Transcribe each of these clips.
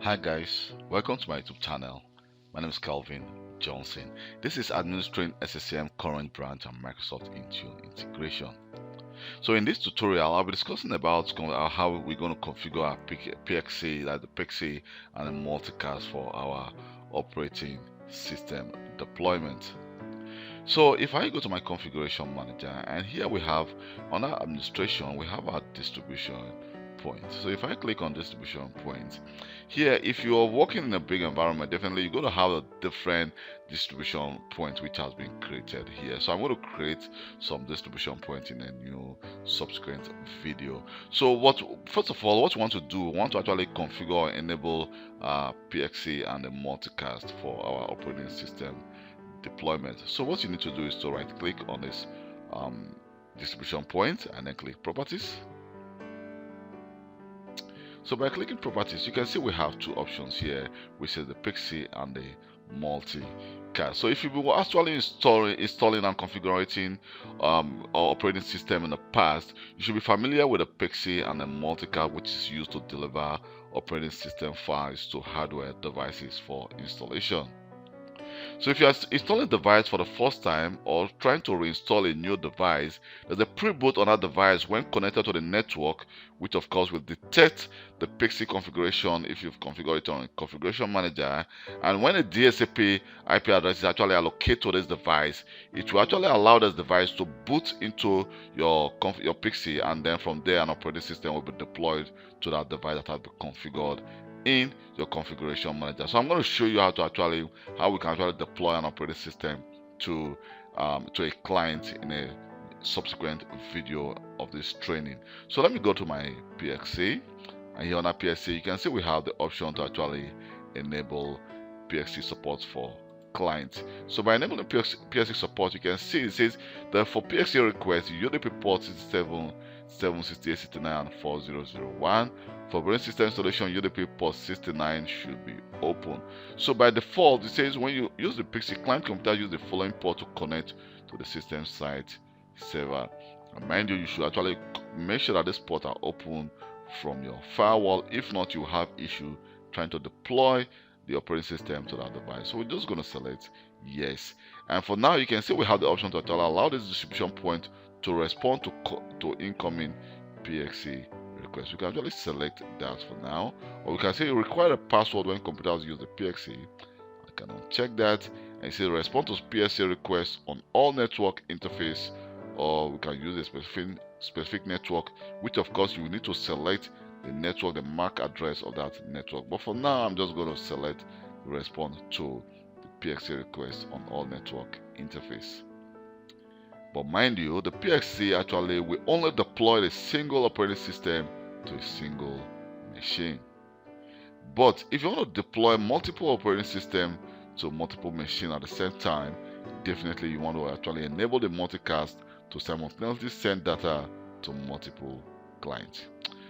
Hi guys, welcome to my YouTube channel. My name is Calvin Johnson. This is Administering SCCM Current Branch and Microsoft Intune integration. So in this tutorial, I'll be discussing about how we're going to configure our PXE, like the PXE and the Multicast for our operating system deployment. So if I go to my configuration manager, and here we have on our administration, we have our distribution point. So if I click on distribution point, here if you are working in a big environment, definitely you're going to have a different distribution point which has been created here. So I'm going to create some distribution point in a new subsequent video. So first of all, what we want to do, we want to actually configure or enable PXE and the multicast for our operating system deployment. So what you need to do is to right click on this distribution point and then click properties. So by clicking properties, you can see we have two options here, which is the PXE and the multicast. So if you were actually installing and configuring our operating system in the past, you should be familiar with the PXE and the multicast, which is used to deliver operating system files to hardware devices for installation. So if you are installing a device for the first time or trying to reinstall a new device, there's a pre-boot on that device when connected to the network, which of course will detect the PXE configuration if you've configured it on Configuration Manager. And when a DSCP IP address is actually allocated to this device, it will actually allow this device to boot into your PXE, and then from there an operating system will be deployed to that device that has been configured in your configuration manager. So I'm going to show you how we can actually deploy an operating system to a client in a subsequent video of this training. So let me go to my PXE, and here on our PXE you can see we have the option to actually enable PXE support for clients. So by enabling PXE support, you can see it says that for PXE requests, UDP port 76869 and 4001. For operating system installation, UDP port 69 should be open. So by default, it says when you use the PXE client computer, use the following port to connect to the system site server. And mind you, you should actually make sure that this port are open from your firewall. If not, you have issue trying to deploy the operating system to that device. So we're just going to select yes. And for now, you can see we have the option to actually allow this distribution point to respond to incoming PXE requests. We can actually select that for now, or we can say require a password when computers use the PXE. I can uncheck that and say respond to PXE requests on all network interface, or we can use a specific network, which of course you will need to select the network, the MAC address of that network. But for now, I'm just going to select respond to the PXE request on all network interface. But mind you, the PXE actually will only deploy a single operating system to a single machine. But if you want to deploy multiple operating systems to multiple machines at the same time, definitely you want to actually enable the multicast to simultaneously send data to multiple clients.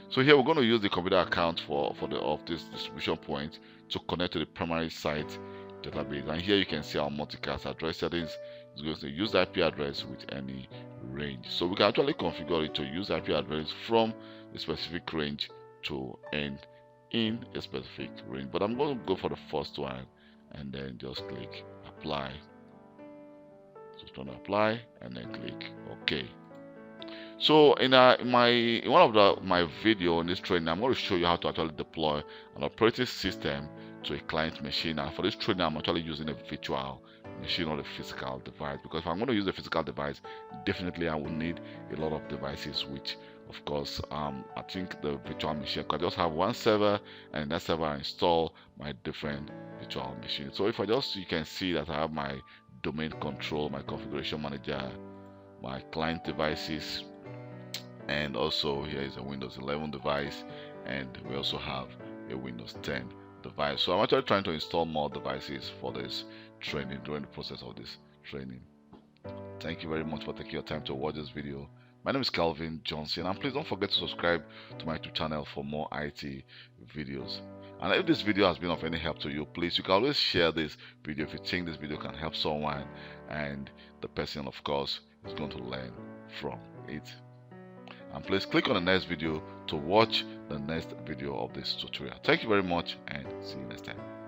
So here we're going to use the computer account of this distribution point to connect to the primary site database. And here you can see our multicast address settings is going to use IP address with any range. So we can actually configure it to use IP address from a specific range to end in a specific range. But I'm going to go for the first one and then just click apply. Just want to apply and then click OK. So in one of my video in this training, I'm going to show you how to actually deploy an operating system to a client machine. And for this training, I'm actually using a virtual machine or a physical device, because if I'm going to use a physical device, definitely I will need a lot of devices, which of course I think the virtual machine can just have one server, and that server install my different virtual machines. So if you can see that I have my domain control, my configuration manager, my client devices, and also here is a Windows 11 device, and we also have a Windows 10 device. So I'm actually trying to install more devices for this training during the process of this training. Thank you very much for taking your time to watch this video. My name is Calvin Johnson, and please don't forget to subscribe to my YouTube channel for more IT videos. And if this video has been of any help to you, please, you can always share this video if you think this video can help someone, and the person of course is going to learn from it. And please click on the next video to watch the next video of this tutorial. Thank you very much and see you next time.